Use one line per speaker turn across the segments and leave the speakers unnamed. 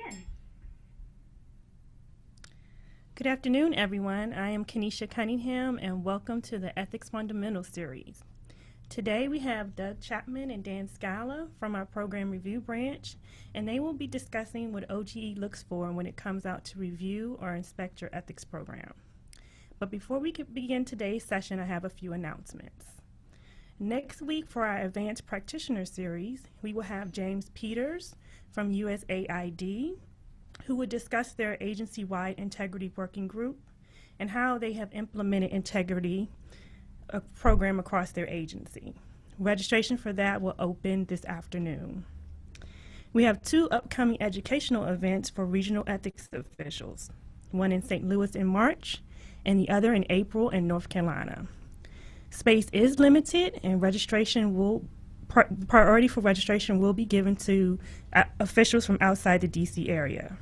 begin.
Good afternoon, everyone. I am Kenesha Cunningham, and welcome to the Ethics Fundamentals series. Today we have Doug Chapman and Dan Scala from our Program Review Branch, and they will be discussing what OGE looks for when it comes out to review or inspect your ethics program. But before we begin today's session, I have a few announcements. Next week for our Advanced Practitioner series, we will have James Peters from USAID, who will discuss their agency-wide integrity working group and how they have implemented integrity program across their agency. Registration for that will open this afternoon. We have two upcoming educational events for regional ethics officials, one in St. Louis in March and the other in April in North Carolina. Space is limited, and priority for registration will be given to officials from outside the DC area.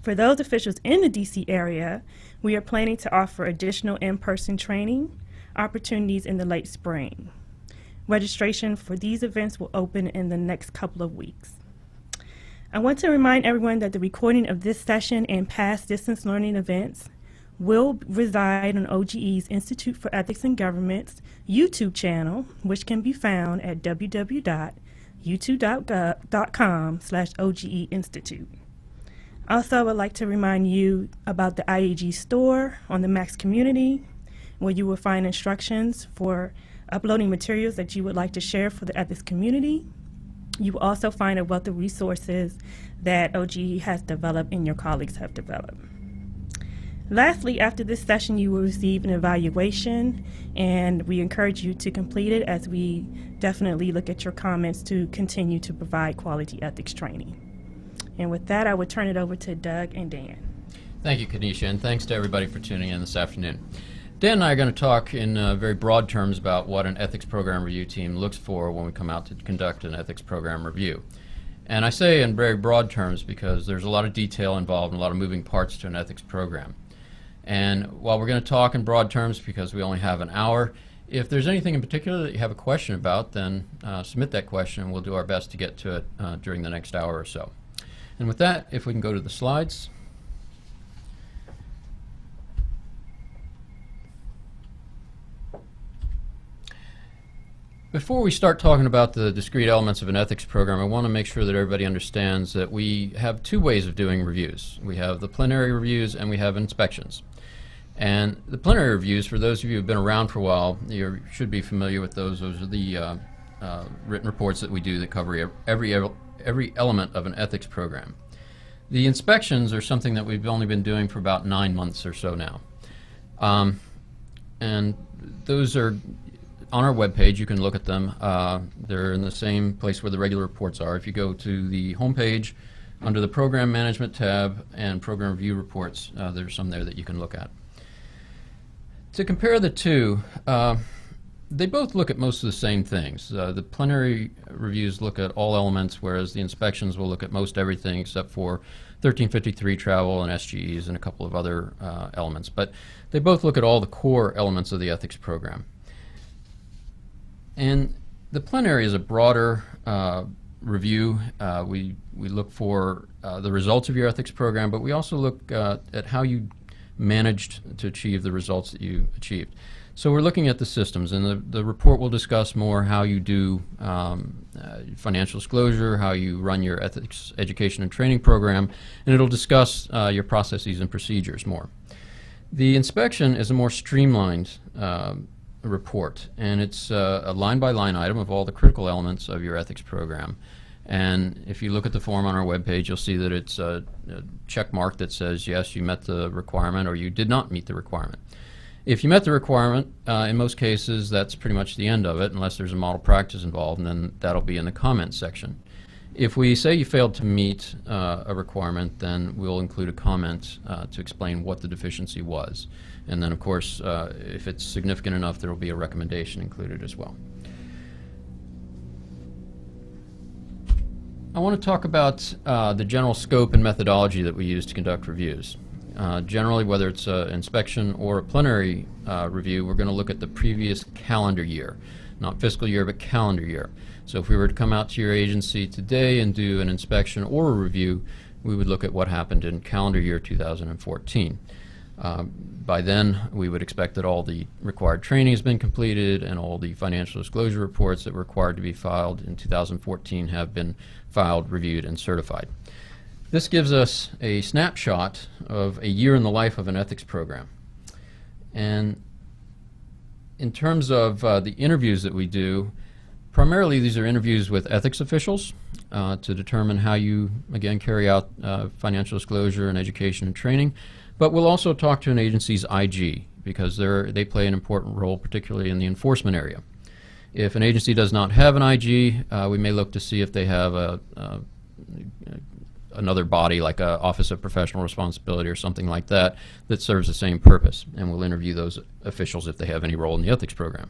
For those officials in the DC area, we are planning to offer additional in-person training opportunities in the late spring. Registration for these events will open in the next couple of weeks. I want to remind everyone that the recording of this session and past distance learning events will reside on OGE's Institute for Ethics in Government's YouTube channel, which can be found at www.youtube.com/OGE Institute. Also, I would like to remind you about the IAG store on the Max community, where you will find instructions for uploading materials that you would like to share for the ethics community. You will also find a wealth of resources that OGE has developed and your colleagues have developed. Lastly, after this session, you will receive an evaluation, and we encourage you to complete it as we definitely look at your comments to continue to provide quality ethics training. And with that, I would turn it over to Doug and Dan.
Thank you, Kenesha, and thanks to everybody for tuning in this afternoon. Dan and I are going to talk in very broad terms about what an ethics program review team looks for when we come out to conduct an ethics program review. And I say in very broad terms because there's a lot of detail involved and a lot of moving parts to an ethics program. And while we're going to talk in broad terms because we only have an hour, if there's anything in particular that you have a question about, then submit that question and we'll do our best to get to it during the next hour or so. And with that, if we can go to the slides. Before we start talking about the discrete elements of an ethics program, I want to make sure that everybody understands that we have two ways of doing reviews. We have the plenary reviews and we have inspections. And the plenary reviews, for those of you who have been around for a while, you should be familiar with those. Those are the written reports that we do that cover every element of an ethics program. The inspections are something that we've only been doing for about 9 months or so now. And those are on our webpage. You can look at them. They're in the same place where the regular reports are. If you go to the homepage under the Program Management tab and Program Review Reports, there's some there that you can look at. To compare the two, they both look at most of the same things. The plenary reviews look at all elements, whereas the inspections will look at most everything except for 1353 travel and SGEs and a couple of other elements. But they both look at all the core elements of the ethics program. And the plenary is a broader review. We look for the results of your ethics program, but we also look at how you managed to achieve the results that you achieved. So we're looking at the systems, and the report will discuss more how you do financial disclosure, how you run your ethics education and training program, and it'll discuss your processes and procedures more. The inspection is a more streamlined report, and it's a line-by-line item of all the critical elements of your ethics program. And if you look at the form on our webpage, you'll see that it's a check mark that says, yes, you met the requirement, or you did not meet the requirement. If you met the requirement, in most cases, that's pretty much the end of it, unless there's a model practice involved, and then that'll be in the comments section. If we say you failed to meet a requirement, then we'll include a comment to explain what the deficiency was. And then, of course, if it's significant enough, there will be a recommendation included as well. I want to talk about the general scope and methodology that we use to conduct reviews. Generally, whether it's an inspection or a plenary review, we're going to look at the previous calendar year, not fiscal year, but calendar year. So if we were to come out to your agency today and do an inspection or a review, we would look at what happened in calendar year 2014. By then, we would expect that all the required training has been completed and all the financial disclosure reports that were required to be filed in 2014 have been filed, reviewed, and certified. This gives us a snapshot of a year in the life of an ethics program. And in terms of the interviews that we do, primarily these are interviews with ethics officials to determine how you, again, carry out financial disclosure and education and training. But we'll also talk to an agency's IG because they play an important role, particularly in the enforcement area. If an agency does not have an IG, we may look to see if they have another body like a Office of Professional Responsibility or something like that that serves the same purpose, and we'll interview those officials if they have any role in the ethics program.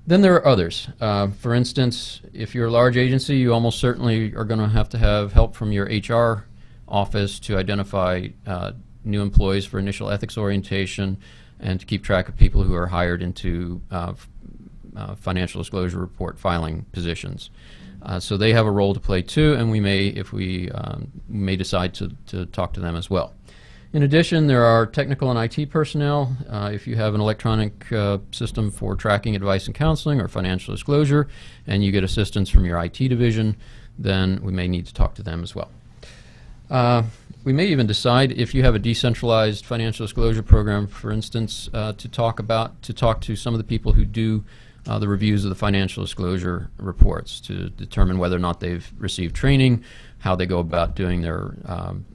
Then there are others. For instance, if you're a large agency, you almost certainly are going to have help from your HR office to identify new employees for initial ethics orientation and to keep track of people who are hired into financial disclosure report filing positions. So they have a role to play too, and we may, if we may decide to talk to them as well. In addition, there are technical and IT personnel. If you have an electronic system for tracking advice and counseling or financial disclosure, and you get assistance from your IT division, then we may need to talk to them as well. We may even decide if you have a decentralized financial disclosure program, for instance, to talk to some of the people who do the reviews of the financial disclosure reports to determine whether or not they've received training, how they go about doing their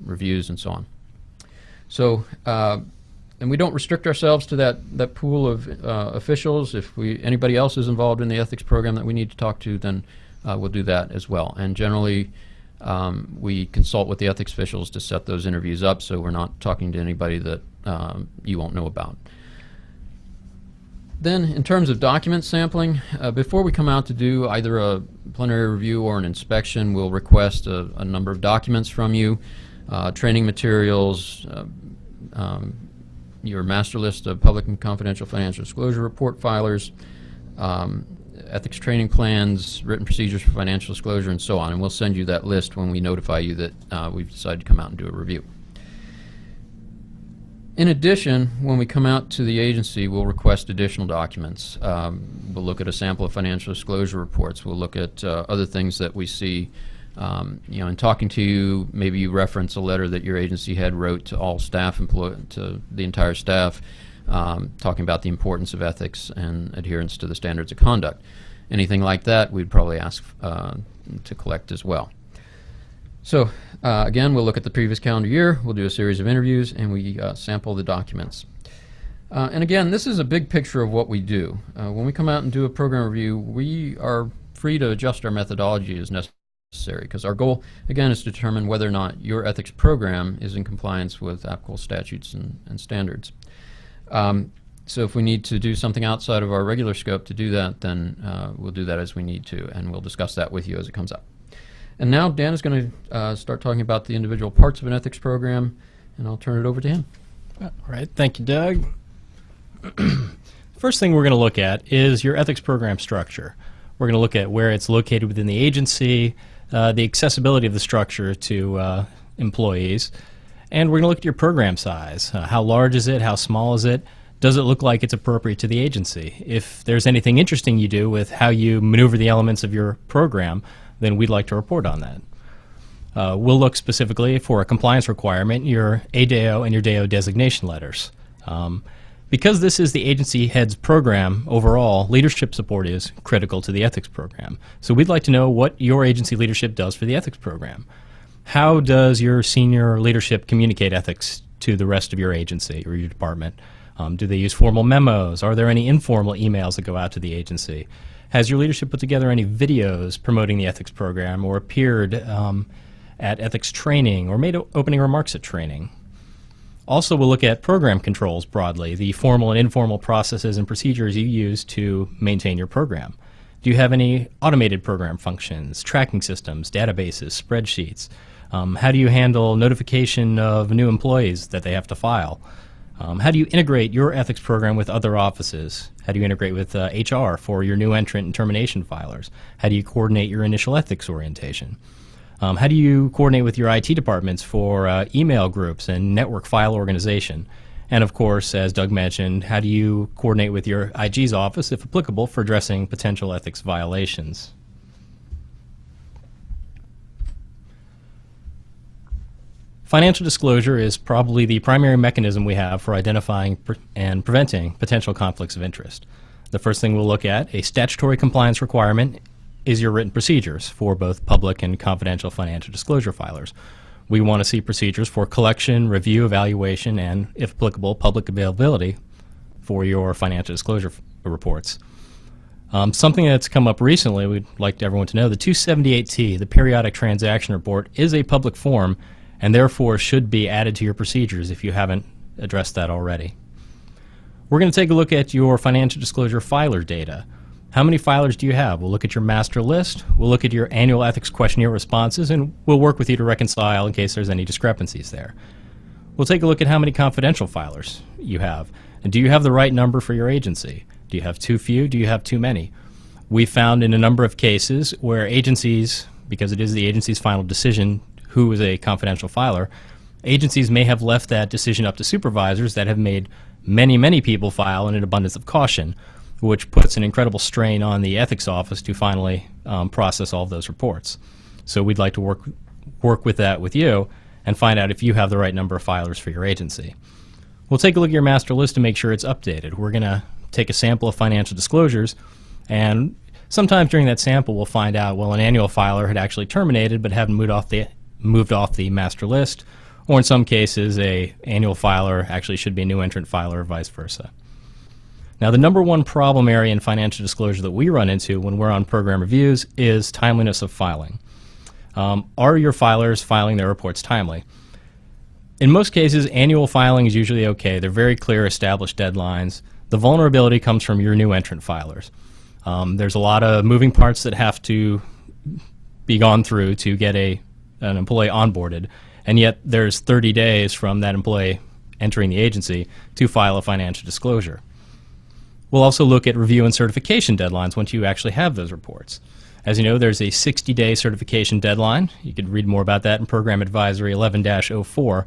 reviews, and so on. So, and we don't restrict ourselves to that pool of officials. If anybody else is involved in the ethics program that we need to talk to, then we'll do that as well. And generally, we consult with the ethics officials to set those interviews up, so we're not talking to anybody that you won't know about. Then, in terms of document sampling, before we come out to do either a plenary review or an inspection, we'll request a number of documents from you, training materials, your master list of public and confidential financial disclosure report filers, ethics training plans, written procedures for financial disclosure, and so on. And we'll send you that list when we notify you that we've decided to come out and do a review. In addition, when we come out to the agency, we'll request additional documents. We'll look at a sample of financial disclosure reports. We'll look at other things that we see. In talking to you, maybe you reference a letter that your agency head wrote to all staff, to the entire staff, talking about the importance of ethics and adherence to the standards of conduct. Anything like that, we'd probably ask to collect as well. So again, we'll look at the previous calendar year, we'll do a series of interviews, and we sample the documents. And again, this is a big picture of what we do. When we come out and do a program review, we are free to adjust our methodology as necessary, because our goal, again, is to determine whether or not your ethics program is in compliance with applicable statutes and standards. So if we need to do something outside of our regular scope to do that, then we'll do that as we need to, and we'll discuss that with you as it comes up. And now Dan is going to start talking about the individual parts of an ethics program, and I'll turn it over to him.
All right. Thank you, Doug. First thing we're going to look at is your ethics program structure. We're going to look at where it's located within the agency, the accessibility of the structure to employees, and we're going to look at your program size. How large is it? How small is it? Does it look like it's appropriate to the agency? If there's anything interesting you do with how you maneuver the elements of your program, then we'd like to report on that. We'll look specifically for a compliance requirement, your ADAO and your DAO designation letters. Because this is the agency head's program, overall, leadership support is critical to the ethics program. So we'd like to know what your agency leadership does for the ethics program. How does your senior leadership communicate ethics to the rest of your agency or your department? Do they use formal memos? Are there any informal emails that go out to the agency? Has your leadership put together any videos promoting the ethics program or appeared at ethics training or made opening remarks at training? Also, we'll look at program controls broadly, the formal and informal processes and procedures you use to maintain your program. Do you have any automated program functions, tracking systems, databases, spreadsheets? How do you handle notification of new employees that they have to file? How do you integrate your ethics program with other offices? How do you integrate with HR for your new entrant and termination filers? How do you coordinate your initial ethics orientation? How do you coordinate with your IT departments for email groups and network file organization? And of course, as Doug mentioned, how do you coordinate with your IG's office, if applicable, for addressing potential ethics violations? Financial disclosure is probably the primary mechanism we have for identifying and preventing potential conflicts of interest. The first thing we'll look at, a statutory compliance requirement, is your written procedures for both public and confidential financial disclosure filers. We want to see procedures for collection, review, evaluation, and, if applicable, public availability for your financial disclosure reports. Something that's come up recently, we'd like everyone to know, the 278T, the Periodic Transaction Report, is a public form and therefore should be added to your procedures if you haven't addressed that already. We're going to take a look at your financial disclosure filer data. How many filers do you have? We'll look at your master list, we'll look at your annual ethics questionnaire responses, and we'll work with you to reconcile in case there's any discrepancies there. We'll take a look at how many confidential filers you have. And do you have the right number for your agency? Do you have too few? Do you have too many? We found in a number of cases where agencies, because it is the agency's final decision who is a confidential filer, agencies may have left that decision up to supervisors that have made many people file in an abundance of caution, which puts an incredible strain on the ethics office to finally process all of those reports. So we'd like to work with that with you and find out if you have the right number of filers for your agency. We'll take a look at your master list to make sure it's updated. We're going to take a sample of financial disclosures, and sometimes during that sample we'll find out, well, an annual filer had actually terminated but hadn't moved off the master list, or in some cases a annual filer actually should be a new entrant filer, or vice versa. Now, the number one problem area in financial disclosure that we run into when we're on program reviews is timeliness of filing. Are your filers filing their reports timely? In most cases, annual filing is usually okay. They're very clear, established deadlines. The vulnerability comes from your new entrant filers. There's a lot of moving parts that have to be gone through to get an employee onboarded, and yet there's 30 days from that employee entering the agency to file a financial disclosure. We'll also look at review and certification deadlines once you actually have those reports. As you know, there's a 60-day certification deadline. You could read more about that in Program Advisory 11-04.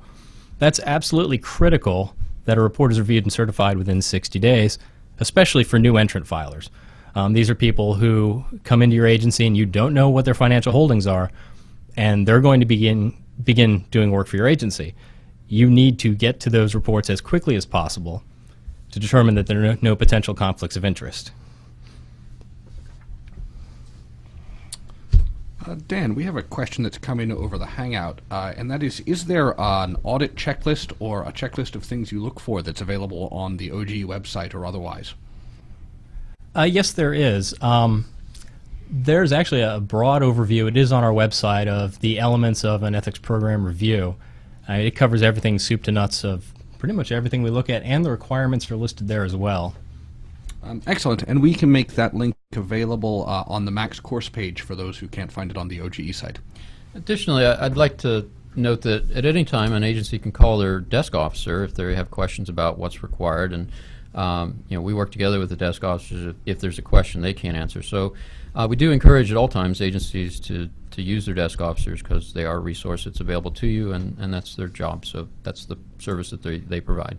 That's absolutely critical that a report is reviewed and certified within 60 days, especially for new entrant filers. These are people who come into your agency and you don't know what their financial holdings are, and they're going to begin doing work for your agency. You need to get to those reports as quickly as possible to determine that there are no potential conflicts of interest.
Dan, we have a question that's come in over the Hangout, and that is there an audit checklist or a checklist of things you look for that's available on the OGE website or otherwise?
Yes, there is. There's actually a broad overview. It is on our website of the elements of an ethics program review. It covers everything soup to nuts of pretty much everything we look at, and the requirements are listed there as well.
Excellent, and we can make that link available on the Max course page for those who can't find it on the OGE site.
Additionally, I'd like to note that at any time an agency can call their desk officer if they have questions about what's required, and we work together with the desk officers if there's a question they can't answer. So we do encourage at all times agencies to use their desk officers because they are a resource that's available to you, and that's their job. So that's the service that they provide.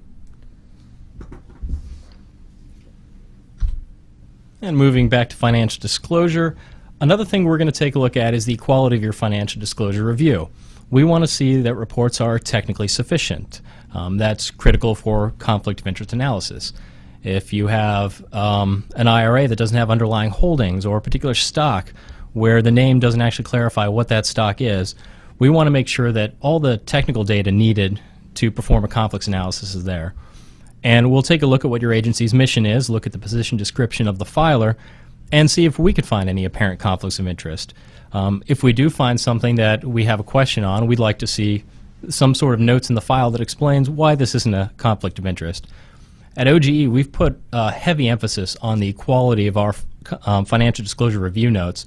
And moving back to financial disclosure, another thing we're going to take a look at is the quality of your financial disclosure review. We want to see that reports are technically sufficient. That's critical for conflict of interest analysis. If you have an IRA that doesn't have underlying holdings or a particular stock where the name doesn't actually clarify what that stock is, we want to make sure that all the technical data needed to perform a conflicts analysis is there. And we'll take a look at what your agency's mission is, look at the position description of the filer, and see if we could find any apparent conflicts of interest. If we do find something that we have a question on, we'd like to see some sort of notes in the file that explains why this isn't a conflict of interest. At OGE, we've put heavy emphasis on the quality of our financial disclosure review notes,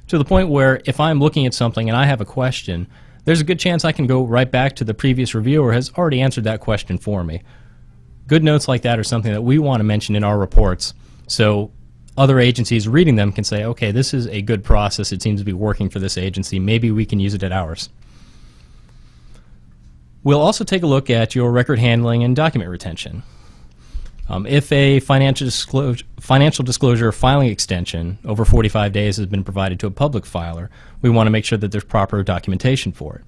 to the point where if I'm looking at something and I have a question, there's a good chance I can go right back to the previous reviewer who has already answered that question for me. Good notes like that are something that we want to mention in our reports. So other agencies reading them can say, okay, this is a good process. It seems to be working for this agency. Maybe we can use it at ours. We'll also take a look at your record handling and document retention. If a financial disclosure filing extension over 45 days has been provided to a public filer, we want to make sure that there's proper documentation for it.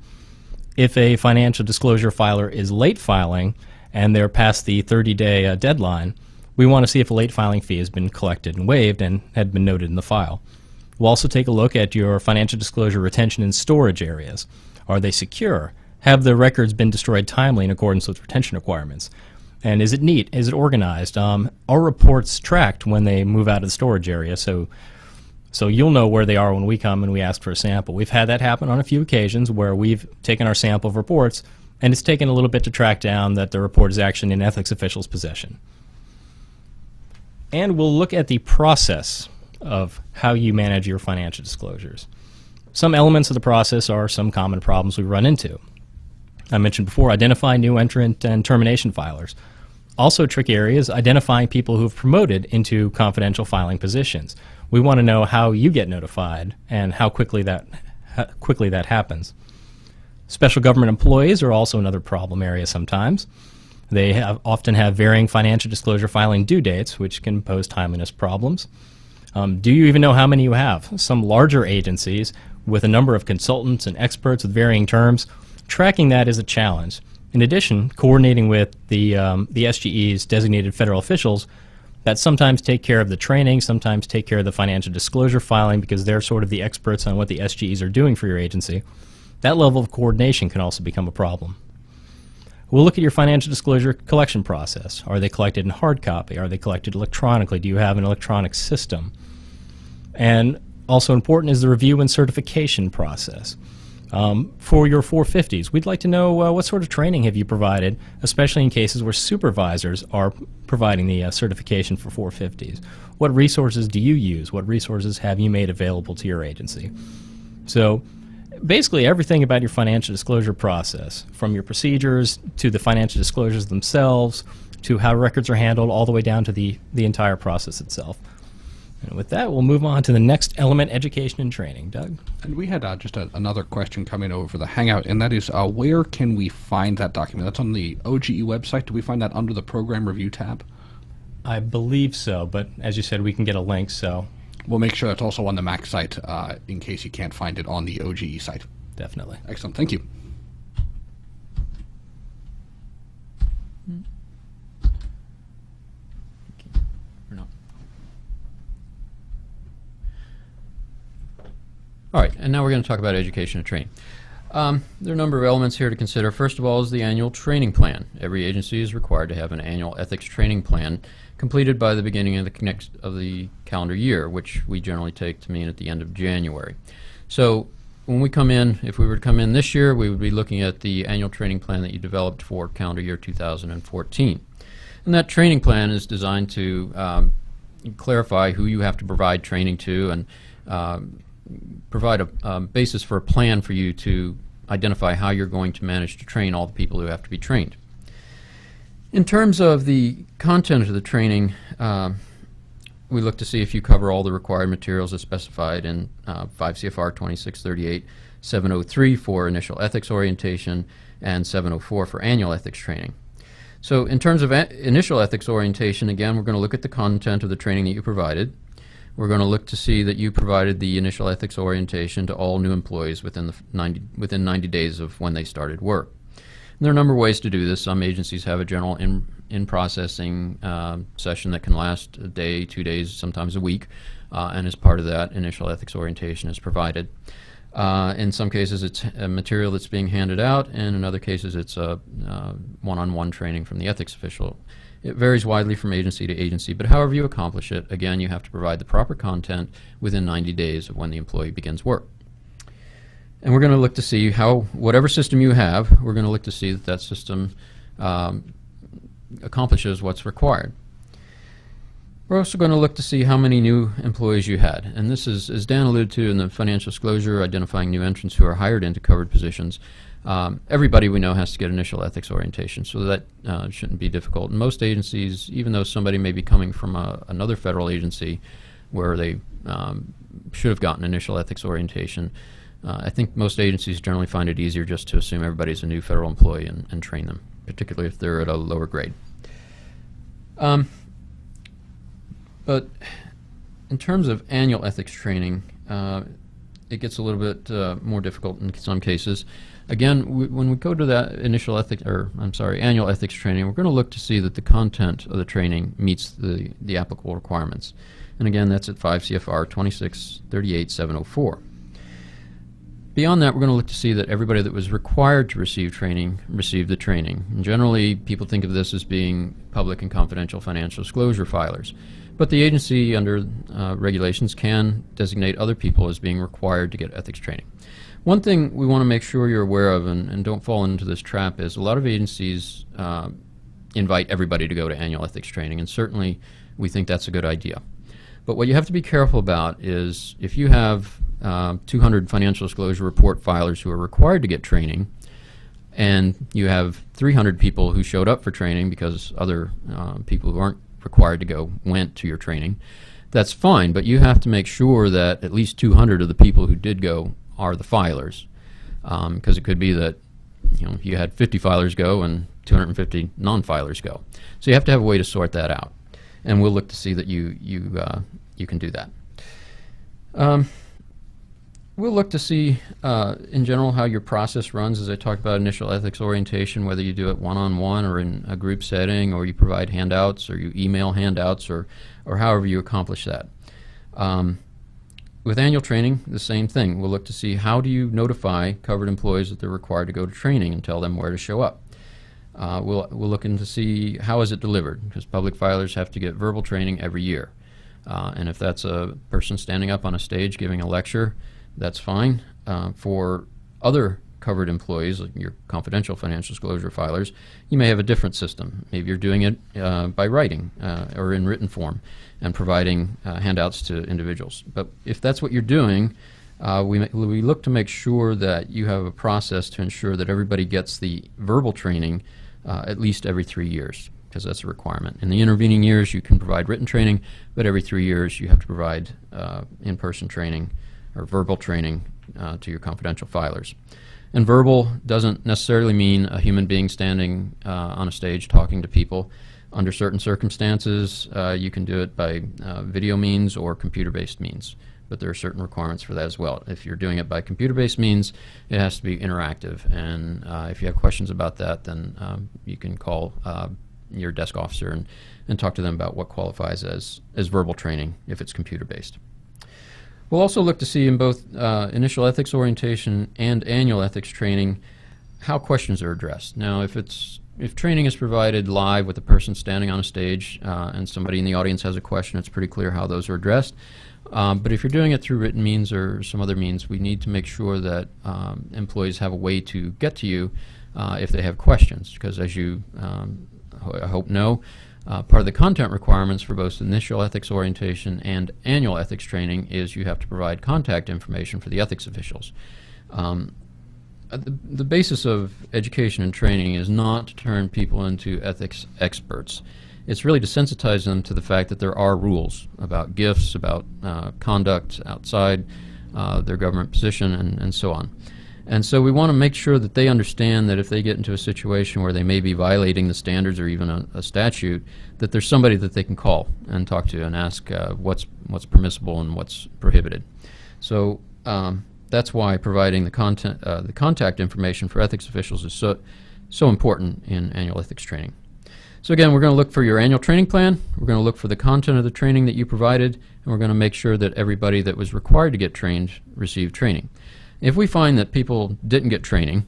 If a financial disclosure filer is late filing and they're past the 30-day deadline, we want to see if a late filing fee has been collected and waived and had been noted in the file. We'll also take a look at your financial disclosure retention and storage areas. Are they secure? Have the records been destroyed timely in accordance with retention requirements? And is it neat? Is it organized? Are reports tracked when they move out of the storage area? So you'll know where they are when we come and we ask for a sample. We've had that happen on a few occasions where we've taken our sample of reports and it's taken a little bit to track down that the report is actually in an ethics official's possession. And we'll look at the process of how you manage your financial disclosures. Some elements of the process are some common problems we run into. I mentioned before, identifying new entrant and termination filers. Also tricky areas, identifying people who have promoted into confidential filing positions. We want to know how you get notified and how quickly that happens. Special government employees are also another problem area sometimes. They often have varying financial disclosure filing due dates, which can pose timeliness problems. Do you even know how many you have? Some larger agencies with a number of consultants and experts with varying terms, tracking that is a challenge. In addition, coordinating with the SGE's designated federal officials that sometimes take care of the training, sometimes take care of the financial disclosure filing because they're sort of the experts on what the SGEs are doing for your agency. That level of coordination can also become a problem. We'll look at your financial disclosure collection process. Are they collected in hard copy? Are they collected electronically? Do you have an electronic system? And also important is the review and certification process. For your 450s, we'd like to know what sort of training have you provided, especially in cases where supervisors are providing the certification for 450s. What resources do you use? What resources have you made available to your agency? So basically everything about your financial disclosure process, from your procedures to the financial disclosures themselves to how records are handled all the way down to the entire process itself. And with that, we'll move on to the next element, education and training. Doug?
And we had just another question coming over the Hangout, and that is where can we find that document? That's on the OGE website. Do we find that under the Program Review tab?
I believe so, but as you said, we can get a link, so...
We'll make sure it's also on the MAC site in case you can't find it on the OGE site.
Definitely.
Excellent. Thank you.
All right, and now we're going to talk about education and training. There are a number of elements here to consider. First of all is the annual training plan. Every agency is required to have an annual ethics training plan completed by the beginning of the calendar year, which we generally take to mean at the end of January. So when we come in, if we were to come in this year, we would be looking at the annual training plan that you developed for calendar year 2014. And that training plan is designed to clarify who you have to provide training to and provide a basis for a plan for you to identify how you're going to manage to train all the people who have to be trained. In terms of the content of the training, we look to see if you cover all the required materials as specified in 5 CFR 2638, 703 for initial ethics orientation, and 704 for annual ethics training. So in terms of initial ethics orientation, again, we're going to look at the content of the training that you provided. We're going to look to see that you provided the initial ethics orientation to all new employees within 90 days of when they started work. And there are a number of ways to do this. Some agencies have a general in-processing session that can last a day, 2 days, sometimes a week, and as part of that, initial ethics orientation is provided. In some cases, it's a material that's being handed out, and in other cases, it's a one-on-one training from the ethics official. It varies widely from agency to agency, but however you accomplish it, again, you have to provide the proper content within 90 days of when the employee begins work. And we're going to look to see how, whatever system you have, we're going to look to see that that system accomplishes what's required. We're also going to look to see how many new employees you had. And this is, as Dan alluded to in the financial disclosure, identifying new entrants who are hired into covered positions. Everybody we know has to get initial ethics orientation, so that shouldn't be difficult. In most agencies, even though somebody may be coming from another federal agency, where they should have gotten initial ethics orientation. I think most agencies generally find it easier just to assume everybody's a new federal employee and train them, particularly if they're at a lower grade. But in terms of annual ethics training, it gets a little bit more difficult in some cases. Again, when we go to that annual ethics training, we're going to look to see that the content of the training meets the applicable requirements. And again, that's at 5 CFR 2638-704. Beyond that, we're going to look to see that everybody that was required to receive training received the training. And generally, people think of this as being public and confidential financial disclosure filers. But the agency, under regulations, can designate other people as being required to get ethics training. One thing we want to make sure you're aware of, and don't fall into this trap, is a lot of agencies invite everybody to go to annual ethics training, and certainly we think that's a good idea. But what you have to be careful about is if you have 200 financial disclosure report filers who are required to get training, and you have 300 people who showed up for training because other people who aren't required to go went to your training, that's fine, but you have to make sure that at least 200 of the people who did go are the filers, because it could be that you had 50 filers go and 250 non-filers go. So you have to have a way to sort that out, and we'll look to see that you can do that. We'll look to see, in general, how your process runs. As I talked about initial ethics orientation, whether you do it one-on-one or in a group setting, or you provide handouts, or you email handouts, or however you accomplish that. With annual training, the same thing. We'll look to see how do you notify covered employees that they're required to go to training and tell them where to show up. We'll look into see how is it delivered, because public filers have to get verbal training every year. And if that's a person standing up on a stage giving a lecture, that's fine. For other covered employees, like your confidential financial disclosure filers, you may have a different system. Maybe you're doing it by writing or in written form and providing handouts to individuals. But if that's what you're doing, we look to make sure that you have a process to ensure that everybody gets the verbal training at least every 3 years, because that's a requirement. In the intervening years, you can provide written training, but every 3 years you have to provide in-person training or verbal training to your confidential filers. And verbal doesn't necessarily mean a human being standing on a stage talking to people. Under certain circumstances, you can do it by video means or computer-based means, but there are certain requirements for that as well. If you're doing it by computer-based means, it has to be interactive, and if you have questions about that, then you can call your desk officer and talk to them about what qualifies as verbal training if it's computer-based. We'll also look to see in both initial ethics orientation and annual ethics training how questions are addressed. Now, if training is provided live with a person standing on a stage and somebody in the audience has a question, it's pretty clear how those are addressed. But if you're doing it through written means or some other means, we need to make sure that employees have a way to get to you if they have questions, because as you I hope know, part of the content requirements for both initial ethics orientation and annual ethics training is you have to provide contact information for the ethics officials. The basis of education and training is not to turn people into ethics experts. It's really to sensitize them to the fact that there are rules about gifts, about conduct outside their government position, and so on. And so we want to make sure that they understand that if they get into a situation where they may be violating the standards or even a statute, that there's somebody that they can call and talk to and ask what's permissible and what's prohibited. So that's why providing the contact information for ethics officials is so important in annual ethics training. So again, we're going to look for your annual training plan, we're going to look for the content of the training that you provided, and we're going to make sure that everybody that was required to get trained received training. If we find that people didn't get training,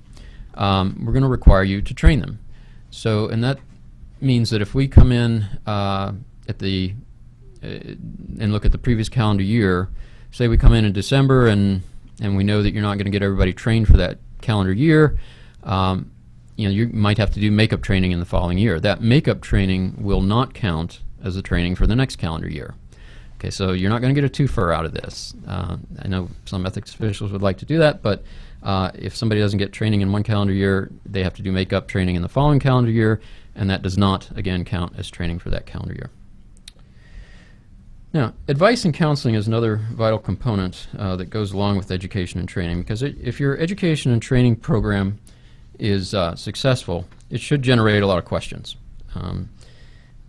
we're going to require you to train them. So, and that means that if we come in and look at the previous calendar year, say we come in December and we know that you're not going to get everybody trained for that calendar year, you might have to do makeup training in the following year. That makeup training will not count as the training for the next calendar year. Okay, so you're not going to get a twofer out of this. I know some ethics officials would like to do that, but if somebody doesn't get training in one calendar year, they have to do makeup training in the following calendar year, and that does not, again, count as training for that calendar year. Now, advice and counseling is another vital component that goes along with education and training, because if your education and training program is successful, it should generate a lot of questions.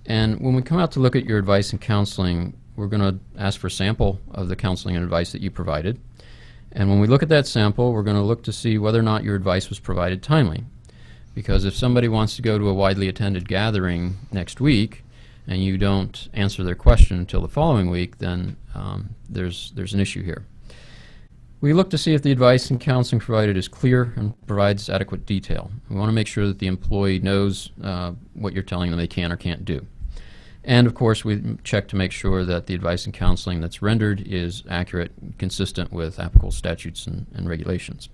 And when we come out to look at your advice and counseling, we're going to ask for a sample of the counseling and advice that you provided. And when we look at that sample, we're going to look to see whether or not your advice was provided timely. Because if somebody wants to go to a widely attended gathering next week, and you don't answer their question until the following week, then there's an issue here. We look to see if the advice and counseling provided is clear and provides adequate detail. We want to make sure that the employee knows what you're telling them they can or can't do. And of course, we check to make sure that the advice and counseling that's rendered is accurate, consistent with applicable statutes and regulations.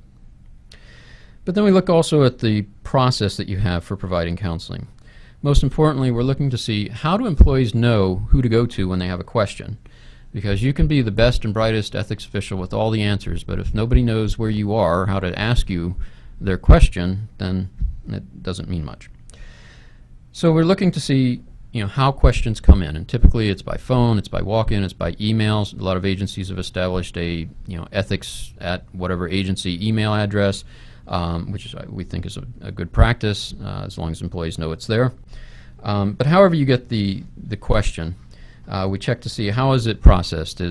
But then we look also at the process that you have for providing counseling. Most importantly, we're looking to see, how do employees know who to go to when they have a question? Because you can be the best and brightest ethics official with all the answers, but if nobody knows where you are or how to ask you their question, then it doesn't mean much. So we're looking to see how questions come in, and typically it's by phone, it's by walk-in, it's by emails. A lot of agencies have established a ethics at whatever agency email address, which we think is a good practice as long as employees know it's there. But however you get the question, we check to see how is it processed.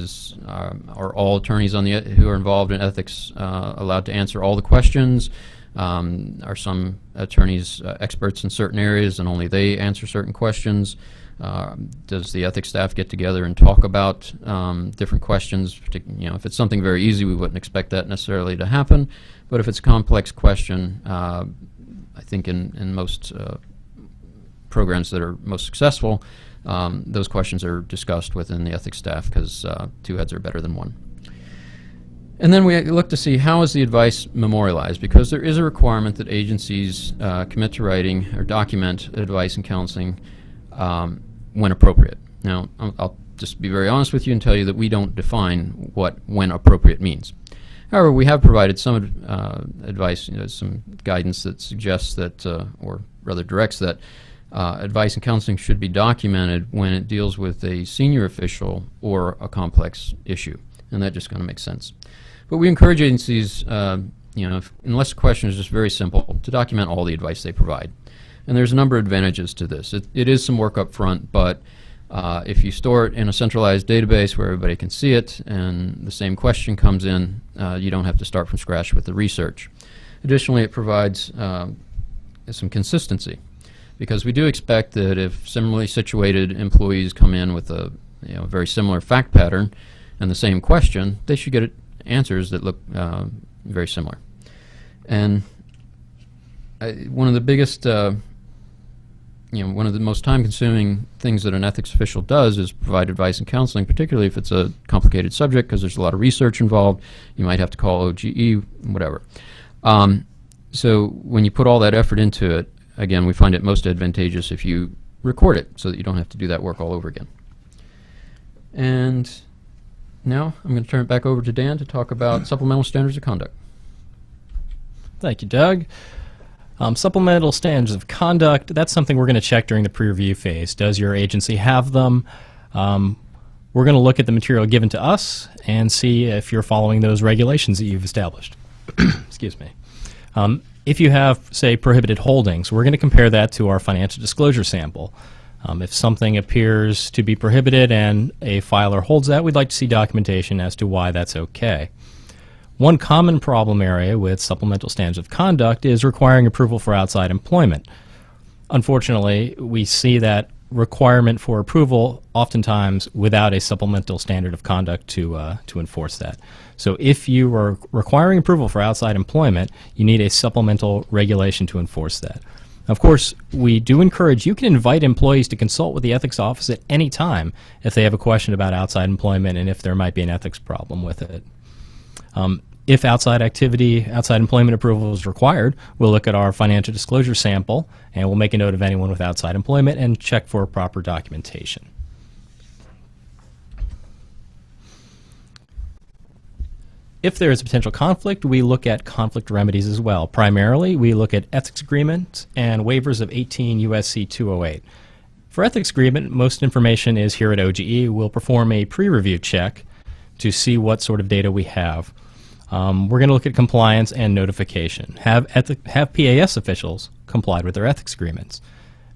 Are all attorneys who are involved in ethics allowed to answer all the questions? Are some attorneys experts in certain areas and only they answer certain questions? Does the ethics staff get together and talk about different questions? If it's something very easy, we wouldn't expect that necessarily to happen. But if it's a complex question, I think in most programs that are most successful, those questions are discussed within the ethics staff, because two heads are better than one. And then we look to see, how is the advice memorialized, because there is a requirement that agencies commit to writing or document advice and counseling when appropriate. Now, I'll just be very honest with you and tell you that we don't define what when appropriate means. However, we have provided some advice, some guidance that suggests that, or rather directs that, advice and counseling should be documented when it deals with a senior official or a complex issue, and that just kind of makes sense. But we encourage agencies, unless the question is just very simple, to document all the advice they provide. And there's a number of advantages to this. It is some work up front, but if you store it in a centralized database where everybody can see it and the same question comes in, you don't have to start from scratch with the research. Additionally, it provides some consistency, because we do expect that if similarly situated employees come in with a very similar fact pattern and the same question, they should get answers that look very similar. And one of the biggest one of the most time-consuming things that an ethics official does is provide advice and counseling, particularly if it's a complicated subject, because there's a lot of research involved. You might have to call OGE, whatever. So when you put all that effort into it, again, we find it most advantageous if you record it so that you don't have to do that work all over again. And now I'm going to turn it back over to Dan to talk about supplemental standards of conduct.
Thank you, Doug. Supplemental standards of conduct, that's something we're going to check during the pre-review phase. Does your agency have them? We're going to look at the material given to us and see if you're following those regulations that you've established. Excuse me. If you have, say, prohibited holdings, we're going to compare that to our financial disclosure sample. If something appears to be prohibited and a filer holds that, we'd like to see documentation as to why that's okay. One common problem area with supplemental standards of conduct is requiring approval for outside employment. Unfortunately, we see that requirement for approval oftentimes without a supplemental standard of conduct to enforce that. So if you are requiring approval for outside employment, you need a supplemental regulation to enforce that. Of course, we do encourage, you can invite employees to consult with the ethics office at any time if they have a question about outside employment and if there might be an ethics problem with it. If outside employment approval is required, we'll look at our financial disclosure sample and we'll make a note of anyone with outside employment and check for proper documentation. If there is a potential conflict, we look at conflict remedies as well. Primarily, we look at ethics agreements and waivers of 18 U.S.C. 208. For ethics agreement, most information is here at OGE. We'll perform a pre-review check to see what sort of data we have. We're going to look at compliance and notification. Have PAS officials complied with their ethics agreements?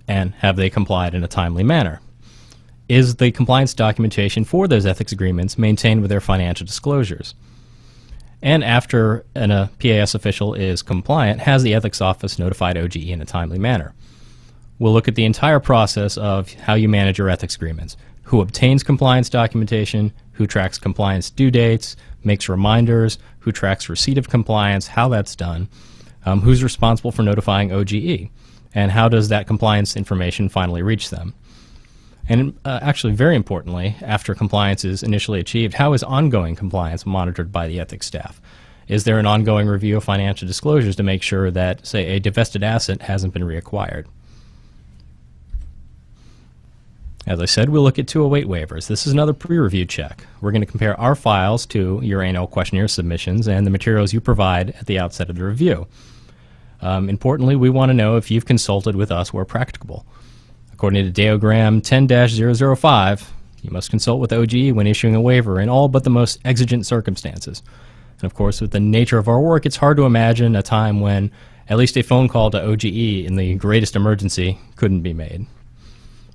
And have they complied in a timely manner? Is the compliance documentation for those ethics agreements maintained with their financial disclosures? And after a PAS official is compliant, has the ethics office notified OGE in a timely manner? We'll look at the entire process of how you manage your ethics agreements. Who obtains compliance documentation, who tracks compliance due dates, makes reminders, who tracks receipt of compliance, how that's done, who's responsible for notifying OGE, and how does that compliance information finally reach them. And actually, very importantly, after compliance is initially achieved, how is ongoing compliance monitored by the ethics staff? Is there an ongoing review of financial disclosures to make sure that, say, a divested asset hasn't been reacquired? As I said, we'll look at 208 waivers. This is another pre-review check. We're going to compare our files to your annual questionnaire submissions and the materials you provide at the outset of the review. Importantly, we want to know if you've consulted with us where practicable. According to Deogram 10-005, you must consult with OGE when issuing a waiver in all but the most exigent circumstances. And of course, with the nature of our work, it's hard to imagine a time when at least a phone call to OGE in the greatest emergency couldn't be made.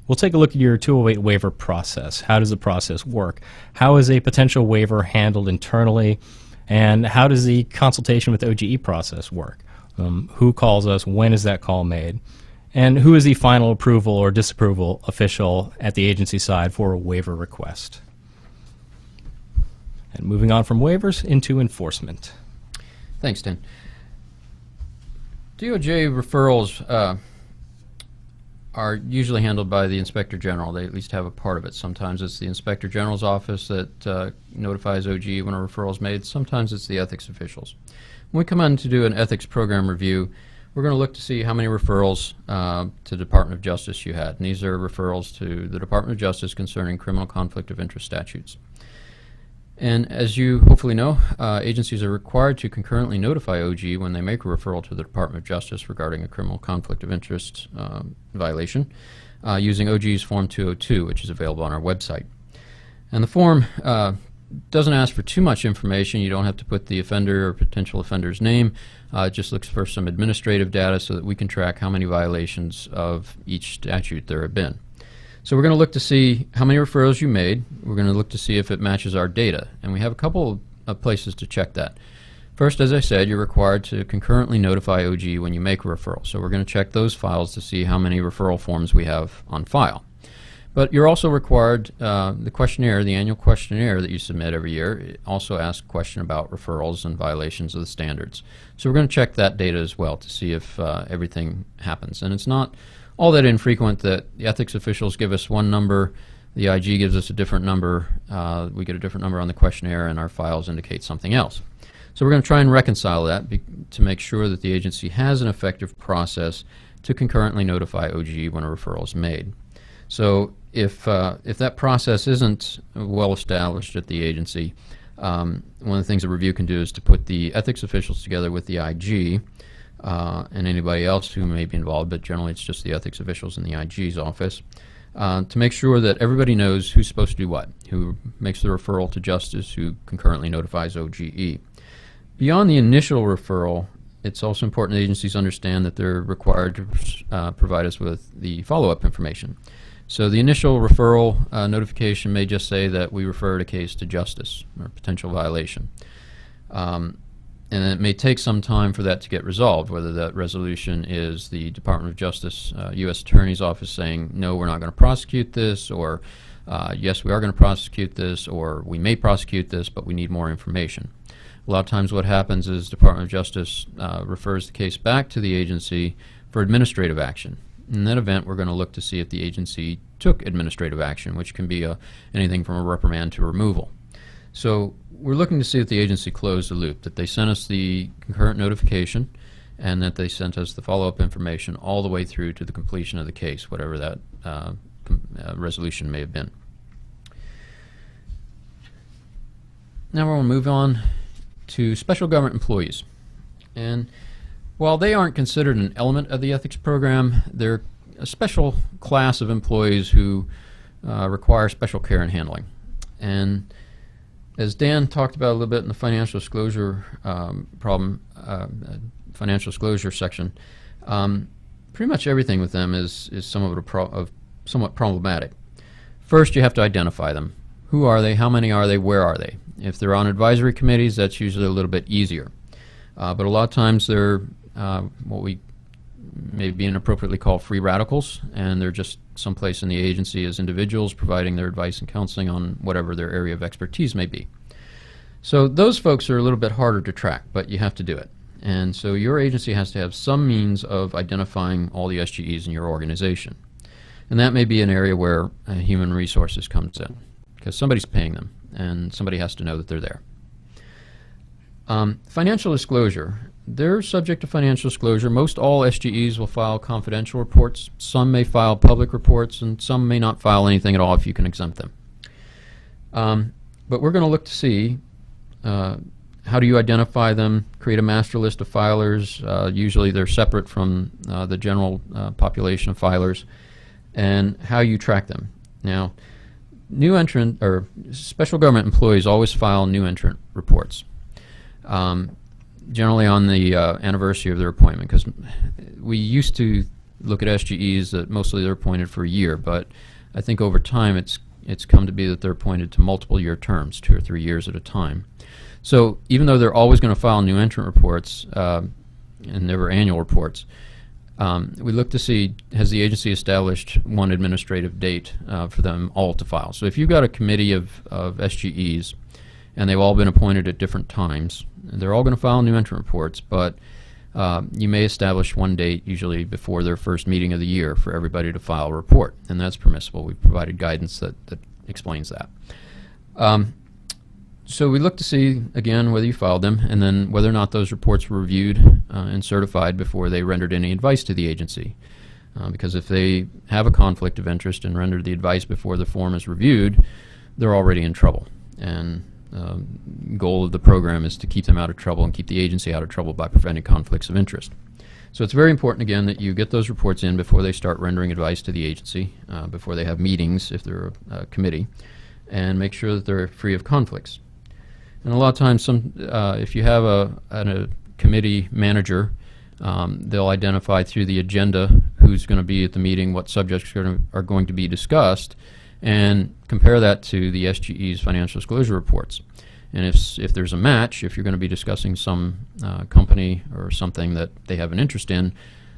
We'll take a look at your 208 waiver process. How does the process work? How is a potential waiver handled internally? And how does the consultation with OGE process work? Who calls us? When is that call made? And who is the final approval or disapproval official at the agency side for a waiver request? And moving on from waivers into enforcement.
Thanks, Dan. DOJ referrals are usually handled by the Inspector General. They at least have a part of it. Sometimes it's the Inspector General's office that notifies OGE when a referral is made. Sometimes it's the ethics officials. When we come in to do an ethics program review, we're going to look to see how many referrals to the Department of Justice you had. And these are referrals to the Department of Justice concerning criminal conflict of interest statutes. And as you hopefully know, agencies are required to concurrently notify OGE when they make a referral to the Department of Justice regarding a criminal conflict of interest violation using OGE's Form 202, which is available on our website. And the form doesn't ask for too much information. You don't have to put the offender or potential offender's name. It just looks for some administrative data so that we can track how many violations of each statute there have been. So we're going to look to see how many referrals you made. We're going to look to see if it matches our data. And we have a couple of places to check that. First, as I said, you're required to concurrently notify OGE when you make a referral. So we're going to check those files to see how many referral forms we have on file. But you're also required, the questionnaire, the annual questionnaire that you submit every year, it also asks a question about referrals and violations of the standards. So we're going to check that data as well to see if everything happens. And it's not all that infrequent that the ethics officials give us one number, the IG gives us a different number, we get a different number on the questionnaire, and our files indicate something else. So we're going to try and reconcile that to make sure that the agency has an effective process to concurrently notify OGE when a referral is made. So if that process isn't well established at the agency, one of the things a review can do is to put the ethics officials together with the IG and anybody else who may be involved, but generally it's just the ethics officials in the IG's office, to make sure that everybody knows who's supposed to do what, who makes the referral to justice, who concurrently notifies OGE. Beyond the initial referral, it's also important that agencies understand that they're required to provide us with the follow-up information. So the initial referral notification may just say that we referred a case to justice or potential violation. And it may take some time for that to get resolved, whether that resolution is the Department of Justice, U.S. Attorney's Office saying, no, we're not going to prosecute this, or yes, we are going to prosecute this, or we may prosecute this, but we need more information. A lot of times what happens is Department of Justice refers the case back to the agency for administrative action. In that event, we're going to look to see if the agency took administrative action, which can be anything from a reprimand to removal. So we're looking to see if the agency closed the loop, that they sent us the concurrent notification and that they sent us the follow-up information all the way through to the completion of the case, whatever that resolution may have been. Now we'll move on to special government employees. And while they aren't considered an element of the ethics program, they're a special class of employees who require special care and handling. And as Dan talked about a little bit in the financial disclosure financial disclosure section, pretty much everything with them is somewhat problematic. First, you have to identify them. Who are they? How many are they? Where are they? If they're on advisory committees, that's usually a little bit easier. But a lot of times they're what we may be inappropriately call free radicals, and they're just someplace in the agency as individuals providing their advice and counseling on whatever their area of expertise may be. So those folks are a little bit harder to track, but you have to do it. And so your agency has to have some means of identifying all the SGEs in your organization. And that may be an area where human resources comes in, because somebody's paying them, and somebody has to know that they're there. Financial disclosure. They're subject to financial disclosure. Most all SGEs will file confidential reports. Some may file public reports, and some may not file anything at all if you can exempt them. But we're going to look to see how do you identify them, create a master list of filers. Usually they're separate from the general population of filers, and how you track them. Now, new entrant or special government employees always file new entrant reports. Generally on the anniversary of their appointment, because we used to look at SGEs that mostly they're appointed for a year, but I think over time it's come to be that they're appointed to multiple year terms, 2 or 3 years at a time. So even though they're always going to file new entrant reports and never annual reports, we look to see, has the agency established one administrative date for them all to file. So if you've got a committee of SGEs and they've all been appointed at different times, they're all going to file new entrant reports, but you may establish one date, usually before their first meeting of the year, for everybody to file a report, and that's permissible. We've provided guidance that explains that. So we look to see, again, whether you filed them, and then whether or not those reports were reviewed and certified before they rendered any advice to the agency. Because if they have a conflict of interest and rendered the advice before the form is reviewed, they're already in trouble. And goal of the program is to keep them out of trouble and keep the agency out of trouble by preventing conflicts of interest. So it's very important, again, that you get those reports in before they start rendering advice to the agency, before they have meetings, if they're a committee, and make sure that they're free of conflicts. And a lot of times, if you have a committee manager, they'll identify through the agenda who's going to be at the meeting, what subjects are going to be discussed, and compare that to the SGE's financial disclosure reports. And if there's a match, if you're going to be discussing some company or something that they have an interest in,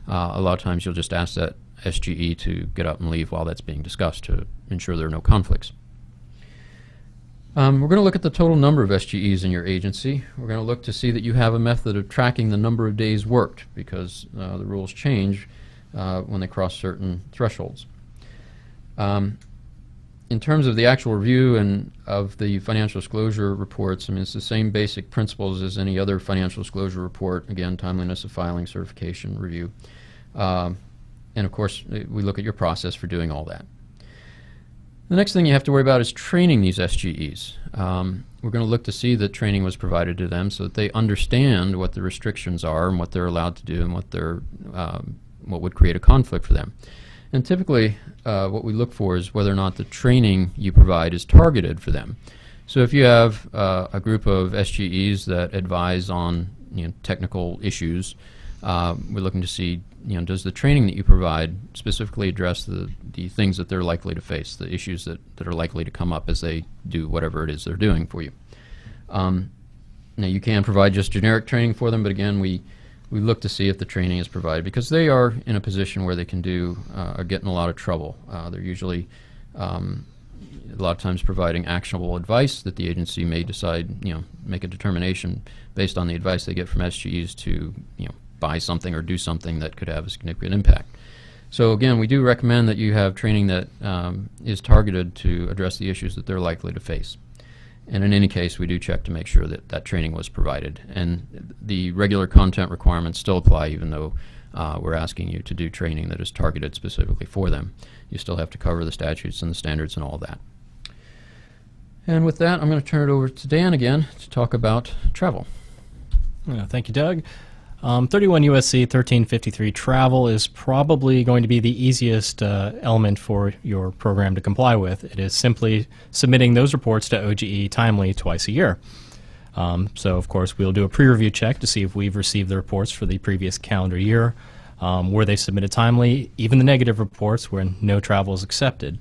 a lot of times you'll just ask that SGE to get up and leave while that's being discussed to ensure there are no conflicts. We're going to look at the total number of SGEs in your agency. We're going to look to see that you have a method of tracking the number of days worked, because the rules change when they cross certain thresholds. In terms of the actual review and of the financial disclosure reports, I mean, it's the same basic principles as any other financial disclosure report. Again, timeliness of filing, certification, review. And of course, we look at your process for doing all that. The next thing you have to worry about is training these SGEs. We're going to look to see that training was provided to them so that they understand what the restrictions are and what they're allowed to do and what would create a conflict for them. And typically, what we look for is whether or not the training you provide is targeted for them. So if you have a group of SGEs that advise on technical issues, we're looking to see, does the training that you provide specifically address the things that they're likely to face, the issues that are likely to come up as they do whatever it is they're doing for you. Now, you can provide just generic training for them, but again, we look to see if the training is provided, because they are in a position where they can get in a lot of trouble. They're usually a lot of times providing actionable advice that the agency may decide, make a determination based on the advice they get from SGEs to, buy something or do something that could have a significant impact. So again, we do recommend that you have training that is targeted to address the issues that they're likely to face. And in any case, we do check to make sure that that training was provided. And the regular content requirements still apply, even though we're asking you to do training that is targeted specifically for them. You still have to cover the statutes and the standards and all that. And with that, I'm going to turn it over to Dan again to talk about travel.
Thank you, Doug. 31 USC 1353 travel is probably going to be the easiest element for your program to comply with. It is simply submitting those reports to OGE timely twice a year. So, of course, we'll do a pre-review check to see if we've received the reports for the previous calendar year. Were they submitted timely, even the negative reports where no travel is accepted.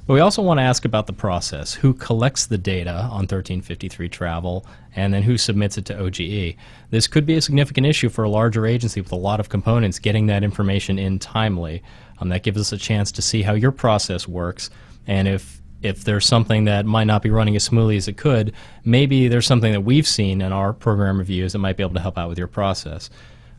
But we also want to ask about the process. Who collects the data on 1353 travel, and then who submits it to OGE? This could be a significant issue for a larger agency with a lot of components getting that information in timely. That gives us a chance to see how your process works, and if there's something that might not be running as smoothly as it could, maybe there's something that we've seen in our program reviews that might be able to help out with your process.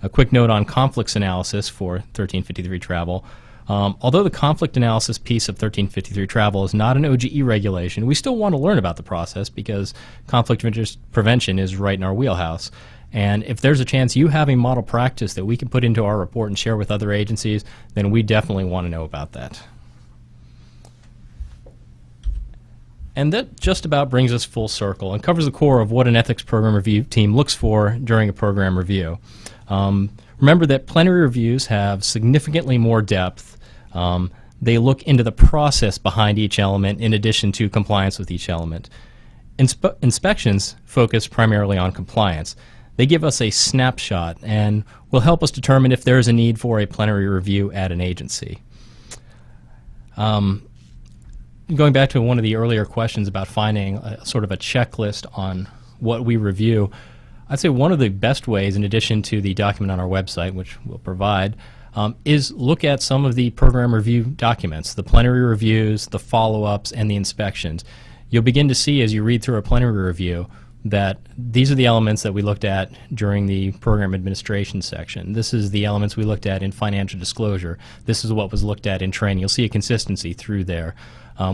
A quick note on conflicts analysis for 1353 travel. Although the conflict analysis piece of 1353 travel is not an OGE regulation, we still want to learn about the process because conflict of interest prevention is right in our wheelhouse. And if there's a chance you have a model practice that we can put into our report and share with other agencies, then we definitely want to know about that. And that just about brings us full circle and covers the core of what an ethics program review team looks for during a program review. Remember that plenary reviews have significantly more depth. They look into the process behind each element in addition to compliance with each element. Inspections focus primarily on compliance. They give us a snapshot and will help us determine if there is a need for a plenary review at an agency. Going back to one of the earlier questions about finding sort of a checklist on what we review, I'd say one of the best ways, in addition to the document on our website, which we'll provide, is look at some of the program review documents, the plenary reviews, the follow-ups, and the inspections. You'll begin to see as you read through a plenary review that these are the elements that we looked at during the program administration section. This is the elements we looked at in financial disclosure. This is what was looked at in training. You'll see a consistency through there.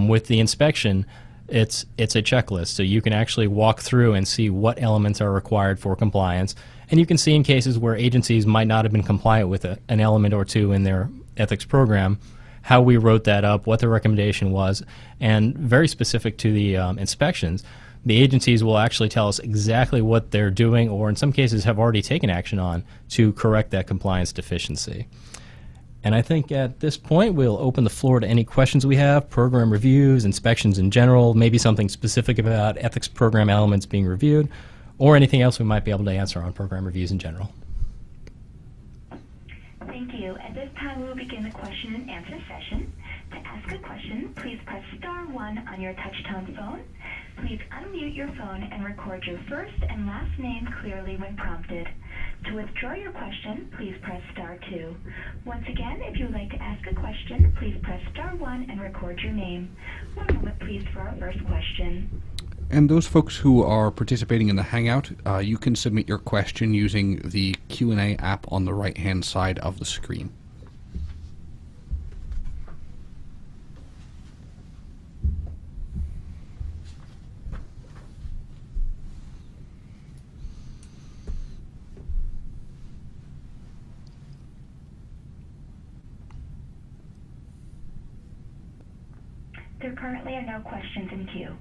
With the inspection, it's a checklist, so you can actually walk through and see what elements are required for compliance. And you can see in cases where agencies might not have been compliant with an element or two in their ethics program, how we wrote that up, what the recommendation was, and very specific to the inspections, the agencies will actually tell us exactly what they're doing, or in some cases have already taken action on to correct that compliance deficiency. And I think at this point we'll open the floor to any questions we have, program reviews, inspections in general, maybe something specific about ethics program elements being reviewed, or anything else we might be able to answer on program reviews in general.
Thank you. At this time, we will begin the question and answer session. To ask a question, please press *1 on your touch-tone phone. Please unmute your phone and record your first and last name clearly when prompted. To withdraw your question, please press *2. Once again, if you would like to ask a question, please press *1 and record your name. One moment, please, for our first question.
And those folks who are participating in the Hangout, you can submit your question using the Q&A app on the right-hand side of the screen.
There currently are no questions in queue.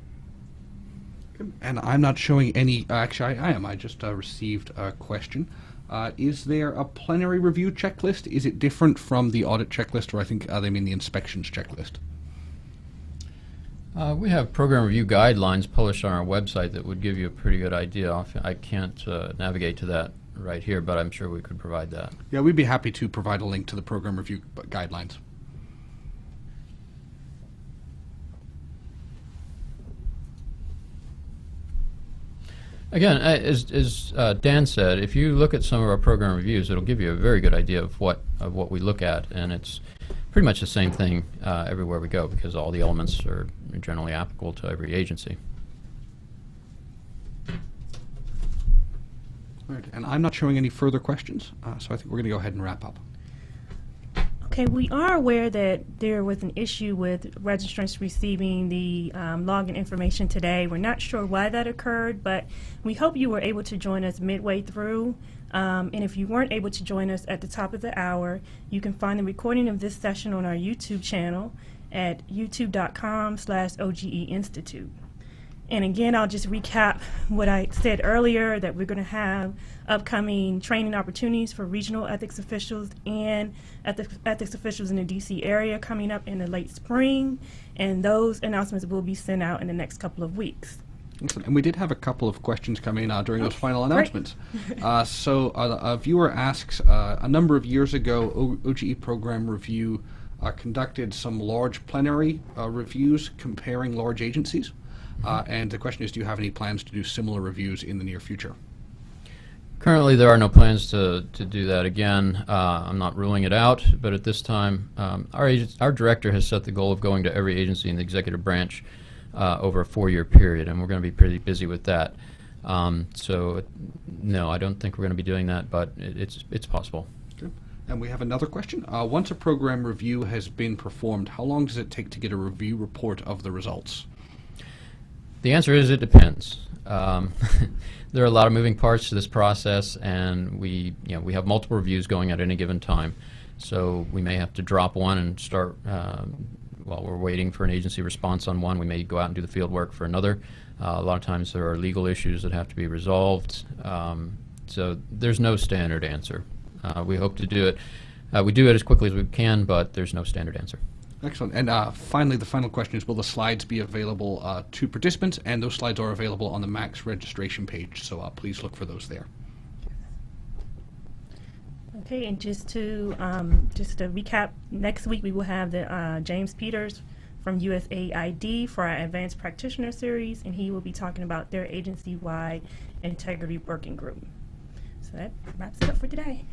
And I'm not showing any, actually I am, I just received a question. Is there a plenary review checklist? Is it different from the audit checklist, or I think they mean the inspections checklist?
We have program review guidelines published on our website that would give you a pretty good idea. I can't navigate to that right here, but I'm sure we could provide that.
Yeah, we'd be happy to provide a link to the program review guidelines.
Again, as Dan said, if you look at some of our program reviews, it'll give you a very good idea of what we look at, and it's pretty much the same thing everywhere we go because all the elements are generally applicable to every agency.
All right, and I'm not showing any further questions, so I think we're going to go ahead and wrap up.
Okay, we are aware that there was an issue with registrants receiving the login information today. We're not sure why that occurred, but we hope you were able to join us midway through. And if you weren't able to join us at the top of the hour, you can find the recording of this session on our YouTube channel at youtube.com/OGE Institute. And again, I'll just recap what I said earlier, that we're going to have upcoming training opportunities for regional ethics officials and ethics officials in the DC area coming up in the late spring, and those announcements will be sent out in the next couple of weeks.
Excellent. And we did have a couple of questions come in during those final
great.
announcements. So a viewer asks, a number of years ago, OGE Program Review conducted some large plenary reviews comparing large agencies. And the question is, do you have any plans to do similar reviews in the near future?
Currently, there are no plans to do that again. I'm not ruling it out, but at this time, our director has set the goal of going to every agency in the executive branch over a 4-year period, and we're going to be pretty busy with that. So, no, I don't think we're going to be doing that, but it's possible.
Okay. And we have another question. Once a program review has been performed, how long does it take to get a review report of the results?
The answer is it depends. There are a lot of moving parts to this process, and we have multiple reviews going at any given time. So we may have to drop one and start while we're waiting for an agency response on one. We may go out and do the field work for another. A lot of times there are legal issues that have to be resolved. So there's no standard answer. We hope to do it. We do it as quickly as we can, but there's no standard answer.
Excellent. And finally, the final question is, will the slides be available to participants? And those slides are available on the MAX registration page, so please look for those there.
Okay, and just to recap, next week we will have the James Peters from USAID for our Advanced Practitioner Series, and he will be talking about their agency-wide integrity working group. So that wraps it up for today.